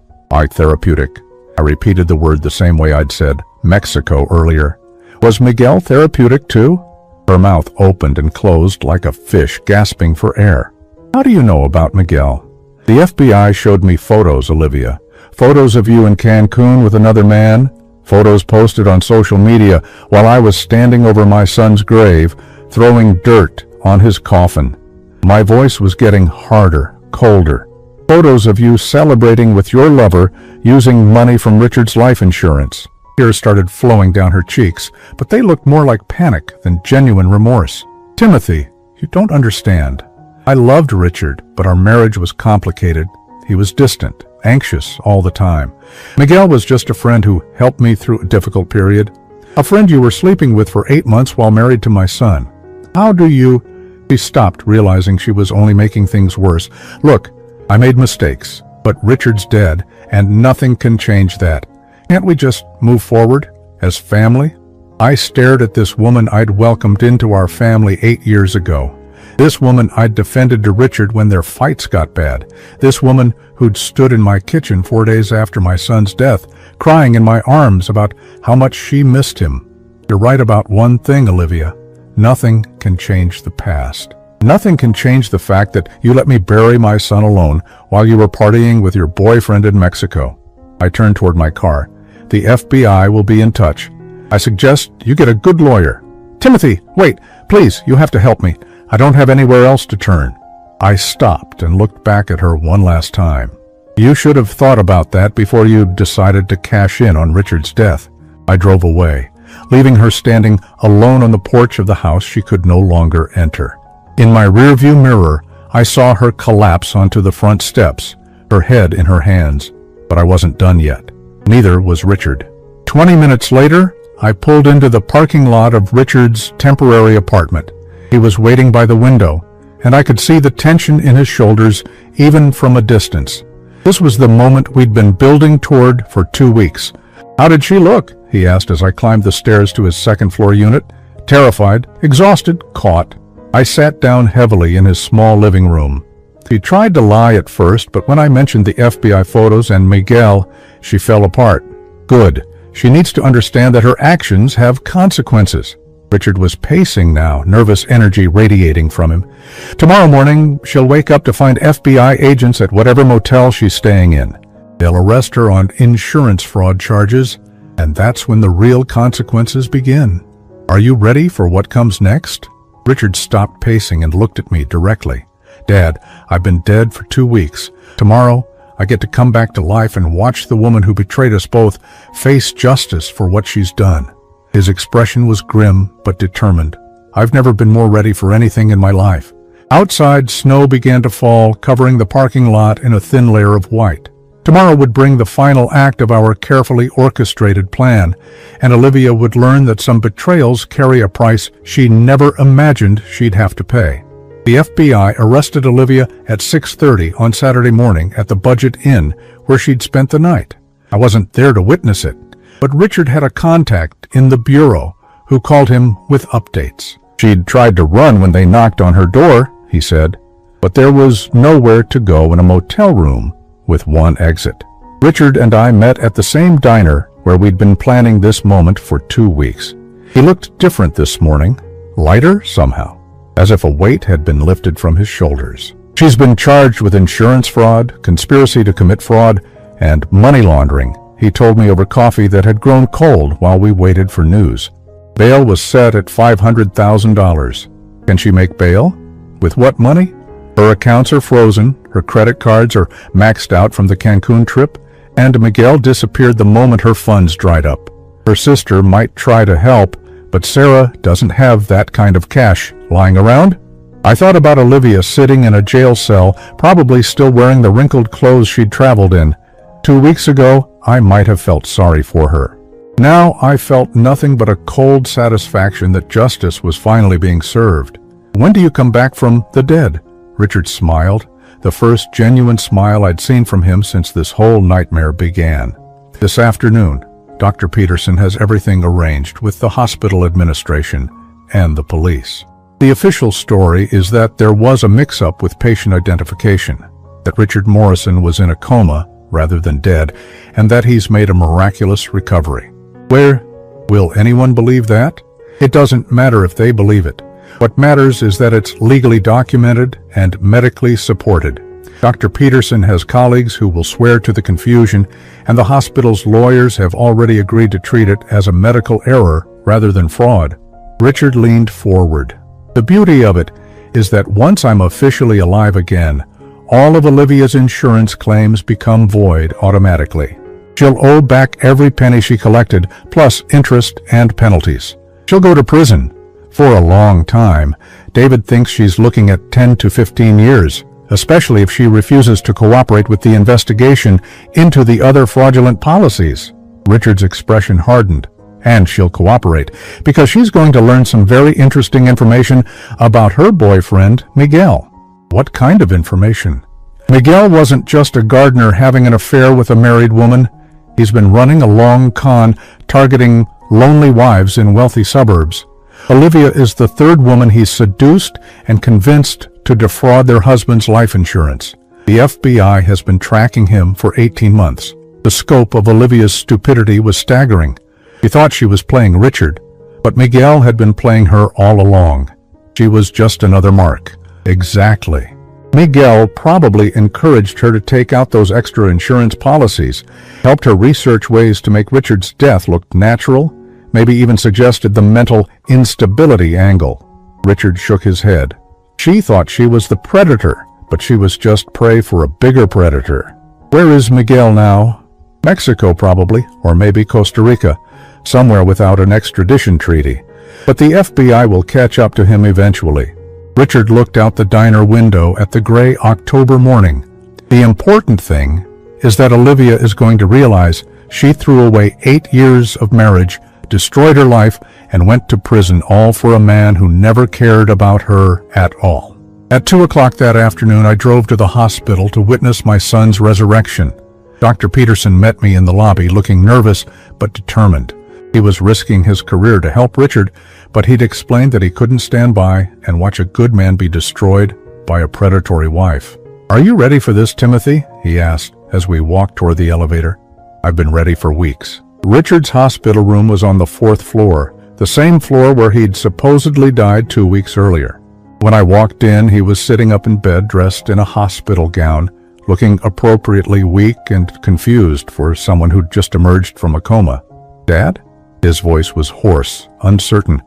Therapeutic. I repeated the word the same way I'd said Mexico earlier. "Was Miguel therapeutic too?" Her mouth opened and closed like a fish gasping for air. "How do you know about Miguel?" "The FBI showed me photos, Olivia. Photos of you in Cancun with another man. Photos posted on social media while I was standing over my son's grave, throwing dirt on his coffin." My voice was getting harder, colder. "Photos of you celebrating with your lover using money from Richard's life insurance." Tears started flowing down her cheeks, but they looked more like panic than genuine remorse. "Timothy, you don't understand. I loved Richard, but our marriage was complicated. He was distant, anxious all the time. Miguel was just a friend who helped me through a difficult period. A friend you were sleeping with for 8 months while married to my son. How do you—" She stopped, realizing she was only making things worse. "Look, I made mistakes. But Richard's dead, and nothing can change that. Can't we just move forward as family? I stared at this woman I'd welcomed into our family 8 years ago. This woman I'd defended to Richard when their fights got bad. This woman who'd stood in my kitchen 4 days after my son's death, crying in my arms about how much she missed him. You're right about one thing, Olivia. Nothing can change the past. Nothing can change the fact that you let me bury my son alone while you were partying with your boyfriend in Mexico. I turned toward my car. The FBI will be in touch. I suggest you get a good lawyer. Timothy, wait, please, you have to help me. I don't have anywhere else to turn. I stopped and looked back at her one last time. You should have thought about that before you decided to cash in on Richard's death. I drove away, leaving her standing alone on the porch of the house she could no longer enter. In my rearview mirror, I saw her collapse onto the front steps, her head in her hands. But I wasn't done yet. Neither was Richard. 20 minutes later, I pulled into the parking lot of Richard's temporary apartment. He was waiting by the window, and I could see the tension in his shoulders even from a distance. This was the moment we'd been building toward for 2 weeks. How did she look? He asked as I climbed the stairs to his second-floor unit. Terrified, exhausted, caught. I sat down heavily in his small living room. She tried to lie at first, but when I mentioned the FBI photos and Miguel, she fell apart. Good. She needs to understand that her actions have consequences. Richard was pacing now, nervous energy radiating from him. Tomorrow morning, she'll wake up to find FBI agents at whatever motel she's staying in. They'll arrest her on insurance fraud charges, and that's when the real consequences begin. Are you ready for what comes next? Richard stopped pacing and looked at me directly. Dad, I've been dead for 2 weeks. Tomorrow, I get to come back to life and watch the woman who betrayed us both face justice for what she's done. His expression was grim but determined. I've never been more ready for anything in my life. Outside, snow began to fall, covering the parking lot in a thin layer of white. Tomorrow would bring the final act of our carefully orchestrated plan, and Olivia would learn that some betrayals carry a price she never imagined she'd have to pay. The FBI arrested Olivia at 6:30 on Saturday morning at the Budget Inn, where she'd spent the night. I wasn't there to witness it, but Richard had a contact in the bureau who called him with updates. She'd tried to run when they knocked on her door, he said, but there was nowhere to go in a motel room with one exit. Richard and I met at the same diner where we'd been planning this moment for 2 weeks. He looked different this morning, lighter somehow, as if a weight had been lifted from his shoulders. She's been charged with insurance fraud, conspiracy to commit fraud, and money laundering, he told me over coffee that had grown cold while we waited for news. Bail was set at $500,000. Can she make bail? With what money? Her accounts are frozen, her credit cards are maxed out from the Cancun trip, and Miguel disappeared the moment her funds dried up. Her sister might try to help, but Sarah doesn't have that kind of cash lying around. I thought about Olivia sitting in a jail cell, probably still wearing the wrinkled clothes she'd traveled in. 2 weeks ago, I might have felt sorry for her. Now I felt nothing but a cold satisfaction that justice was finally being served. When do you come back from the dead? Richard smiled, the first genuine smile I'd seen from him since this whole nightmare began. This afternoon, Dr. Peterson has everything arranged with the hospital administration and the police. The official story is that there was a mix-up with patient identification, that Richard Morrison was in a coma rather than dead, and that he's made a miraculous recovery. Where will anyone believe that? It doesn't matter if they believe it. What matters is that it's legally documented and medically supported. Dr. Peterson has colleagues who will swear to the confusion, and the hospital's lawyers have already agreed to treat it as a medical error rather than fraud. Richard leaned forward. The beauty of it is that once I'm officially alive again, all of Olivia's insurance claims become void automatically. She'll owe back every penny she collected, plus interest and penalties. She'll go to prison. For a long time. David thinks she's looking at 10 to 15 years, especially if she refuses to cooperate with the investigation into the other fraudulent policies. Richard's expression hardened. And she'll cooperate, because she's going to learn some very interesting information about her boyfriend, Miguel. What kind of information? Miguel wasn't just a gardener having an affair with a married woman. He's been running a long con targeting lonely wives in wealthy suburbs. Olivia is the third woman he's seduced and convinced to defraud their husband's life insurance. The FBI has been tracking him for 18 months. The scope of Olivia's stupidity was staggering. She thought she was playing Richard, but Miguel had been playing her all along. She was just another mark. Exactly. Miguel probably encouraged her to take out those extra insurance policies, helped her research ways to make Richard's death look natural, maybe even suggested the mental instability angle. Richard shook his head. She thought she was the predator, but she was just prey for a bigger predator. Where is Miguel now? Mexico probably, or maybe Costa Rica, somewhere without an extradition treaty. But the FBI will catch up to him eventually. Richard looked out the diner window at the gray October morning. The important thing is that Olivia is going to realize she threw away 8 years of marriage, destroyed her life, and went to prison, all for a man who never cared about her at all. At 2 o'clock that afternoon, I drove to the hospital to witness my son's resurrection. Dr. Peterson met me in the lobby, looking nervous but determined. He was risking his career to help Richard, but he'd explained that he couldn't stand by and watch a good man be destroyed by a predatory wife. "Are you ready for this, Timothy?" he asked as we walked toward the elevator. "I've been ready for weeks." Richard's hospital room was on the 4th floor, the same floor where he'd supposedly died 2 weeks earlier. When I walked in, he was sitting up in bed dressed in a hospital gown, looking appropriately weak and confused for someone who'd just emerged from a coma. "Dad?" His voice was hoarse, uncertain.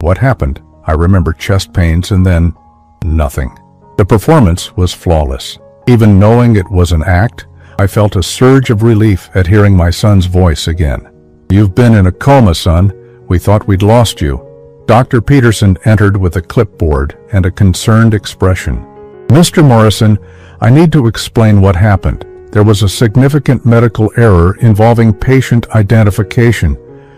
"What happened?" I remember chest pains and then nothing. The performance was flawless. Even knowing it was an act, I felt a surge of relief at hearing my son's voice again. "You've been in a coma, son. We thought we'd lost you." Dr. Peterson entered with a clipboard and a concerned expression. "Mr. Morrison, I need to explain what happened. There was a significant medical error involving patient identification.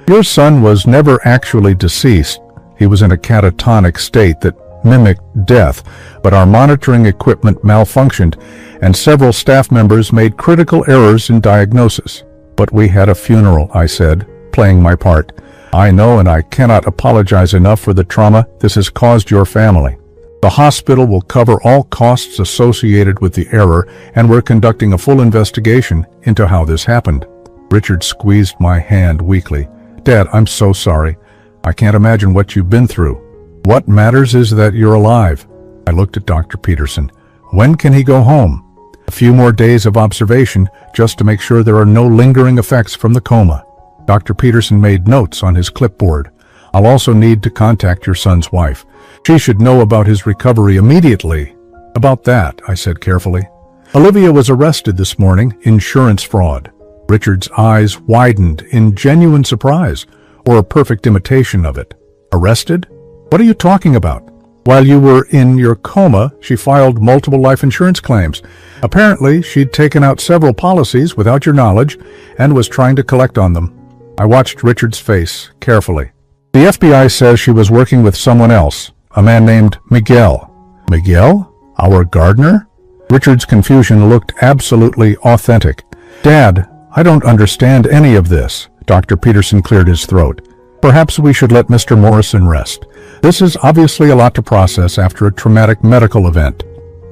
Your son was never actually deceased. He was in a catatonic state that mimicked death, but our monitoring equipment malfunctioned, and several staff members made critical errors in diagnosis. But we had a funeral," I said, playing my part. "I know, and I cannot apologize enough for the trauma this has caused your family. The hospital will cover all costs associated with the error, and we're conducting a full investigation into how this happened." Richard squeezed my hand weakly. "Dad, I'm so sorry. I can't imagine what you've been through. What matters is that you're alive." I looked at Dr. Peterson. "When can he go home?" "A few more days of observation, just to make sure there are no lingering effects from the coma." Dr. Peterson made notes on his clipboard. "I'll also need to contact your son's wife. She should know about his recovery immediately." "About that," I said carefully. "Olivia was arrested this morning, insurance fraud." Richard's eyes widened in genuine surprise, or a perfect imitation of it. "Arrested? What are you talking about?" "While you were in your coma, she filed multiple life insurance claims. Apparently, she'd taken out several policies without your knowledge and was trying to collect on them." I watched Richard's face carefully. "The FBI says she was working with someone else, a man named Miguel." "Miguel? Our gardener?" Richard's confusion looked absolutely authentic. "Dad, I don't understand any of this." Dr. Peterson cleared his throat. "Perhaps we should let Mr. Morrison rest. This is obviously a lot to process after a traumatic medical event."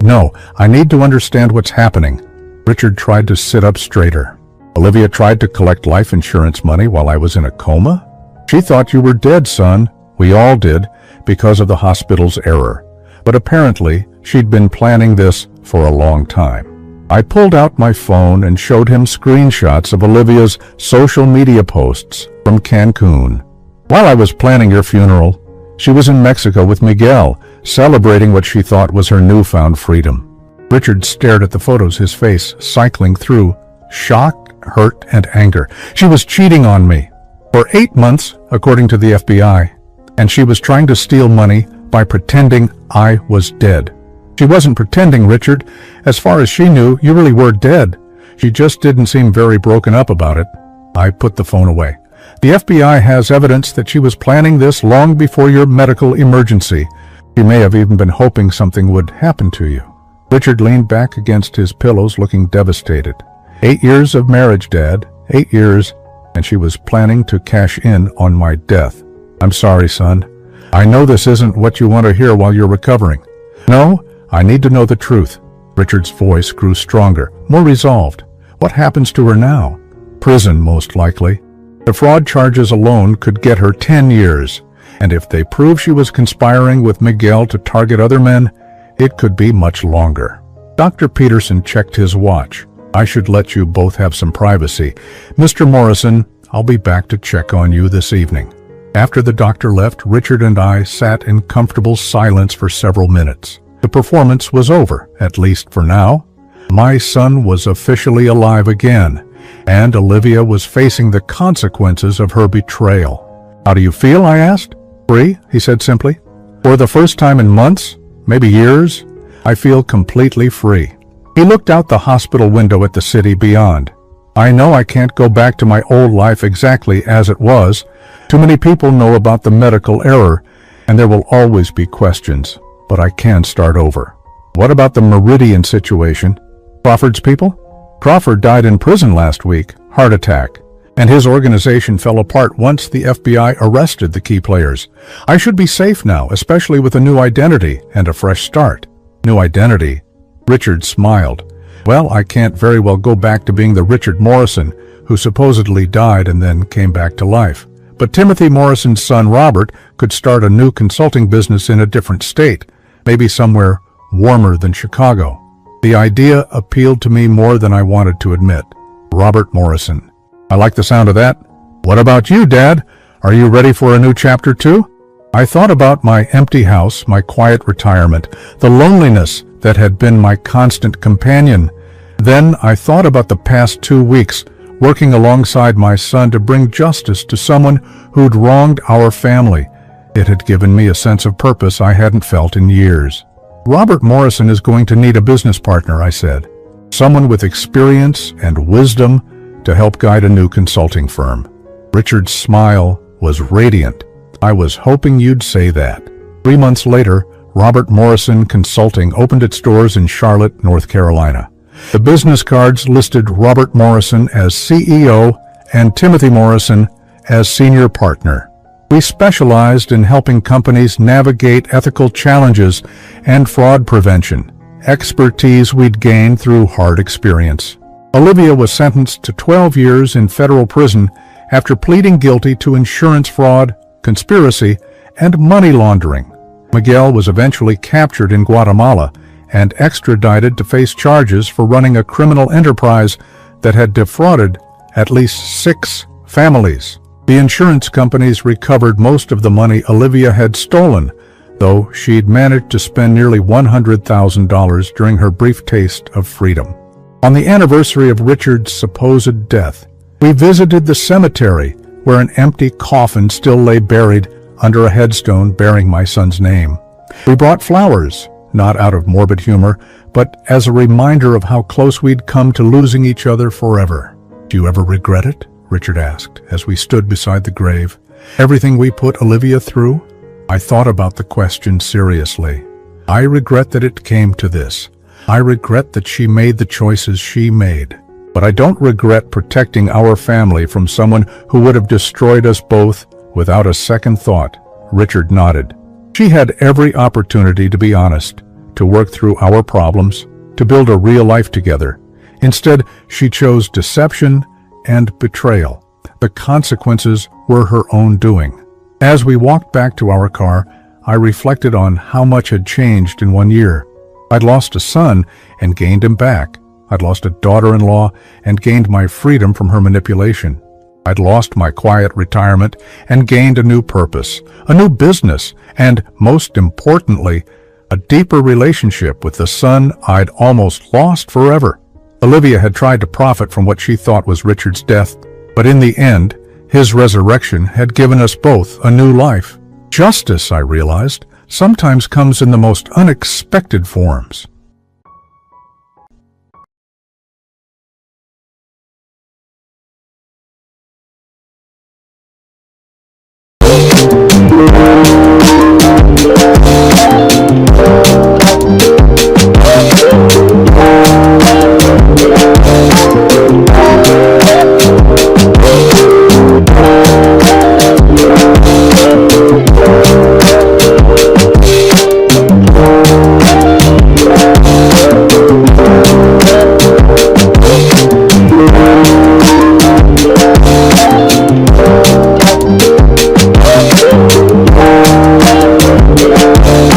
"No, I need to understand what's happening." Richard tried to sit up straighter. "Olivia tried to collect life insurance money while I was in a coma? She thought you were dead, son. We all did, because of the hospital's error. But apparently, she'd been planning this for a long time." I pulled out my phone and showed him screenshots of Olivia's social media posts from Cancun. "While I was planning your funeral, she was in Mexico with Miguel, celebrating what she thought was her newfound freedom." Richard stared at the photos, his face cycling through shock, hurt, and anger. "She was cheating on me for 8 months, according to the FBI, and she was trying to steal money by pretending I was dead." "She wasn't pretending, Richard. As far as she knew, you really were dead. She just didn't seem very broken up about it." I put the phone away. "The FBI has evidence that she was planning this long before your medical emergency. She may have even been hoping something would happen to you." Richard leaned back against his pillows, looking devastated. 8 years of marriage, Dad. 8 years, and she was planning to cash in on my death. I'm sorry, son. I know this isn't what you want to hear while you're recovering. No, I need to know the truth. Richard's voice grew stronger, more resolved. What happens to her now? Prison, most likely. The fraud charges alone could get her 10 years, and if they prove she was conspiring with Miguel to target other men, it could be much longer. Dr. Peterson checked his watch. I should let you both have some privacy. Mr. Morrison, I'll be back to check on you this evening. After the doctor left, Richard and I sat in comfortable silence for several minutes. The performance was over, at least for now. My son was officially alive again, and Olivia was facing the consequences of her betrayal. How do you feel? I asked. Free, he said simply. For the first time in months, maybe years, I feel completely free. He looked out the hospital window at the city beyond. I know I can't go back to my old life exactly as it was. Too many people know about the medical error, and there will always be questions, but I can start over. What about the Meridian situation? Crawford's people? Crawford died in prison last week, heart attack, and his organization fell apart once the FBI arrested the key players. I should be safe now, especially with a new identity and a fresh start. New identity? Richard smiled. Well, I can't very well go back to being the Richard Morrison who supposedly died and then came back to life. But Timothy Morrison's son Robert could start a new consulting business in a different state, maybe somewhere warmer than Chicago. The idea appealed to me more than I wanted to admit. Robert Morrison. I like the sound of that. What about you, Dad? Are you ready for a new chapter too? I thought about my empty house, my quiet retirement, the loneliness that had been my constant companion. Then I thought about the past 2 weeks, working alongside my son to bring justice to someone who'd wronged our family. It had given me a sense of purpose I hadn't felt in years. Robert Morrison is going to need a business partner, I said. Someone with experience and wisdom to help guide a new consulting firm. Richard's smile was radiant. I was hoping you'd say that. 3 months later, Robert Morrison Consulting opened its doors in Charlotte, North Carolina. The business cards listed Robert Morrison as CEO and Timothy Morrison as senior partner. We specialized in helping companies navigate ethical challenges and fraud prevention, expertise we'd gained through hard experience. Olivia was sentenced to 12 years in federal prison after pleading guilty to insurance fraud, conspiracy, and money laundering. Miguel was eventually captured in Guatemala and extradited to face charges for running a criminal enterprise that had defrauded at least 6 families. The insurance companies recovered most of the money Olivia had stolen, though she'd managed to spend nearly $100,000 during her brief taste of freedom. On the anniversary of Richard's supposed death, we visited the cemetery where an empty coffin still lay buried under a headstone bearing my son's name. We brought flowers, not out of morbid humor, but as a reminder of how close we'd come to losing each other forever. Do you ever regret it? Richard asked as we stood beside the grave. Everything we put Olivia through? I thought about the question seriously. I regret that it came to this. I regret that she made the choices she made. But I don't regret protecting our family from someone who would have destroyed us both without a second thought. Richard nodded. She had every opportunity to be honest, to work through our problems, to build a real life together. Instead, she chose deception and betrayal. The consequences were her own doing. As we walked back to our car, I reflected on how much had changed in 1 year. I'd lost a son and gained him back. I'd lost a daughter-in-law and gained my freedom from her manipulation. I'd lost my quiet retirement and gained a new purpose, a new business, and, most importantly, a deeper relationship with the son I'd almost lost forever. Olivia had tried to profit from what she thought was Richard's death, but in the end, his resurrection had given us both a new life. Justice, I realized, sometimes comes in the most unexpected forms.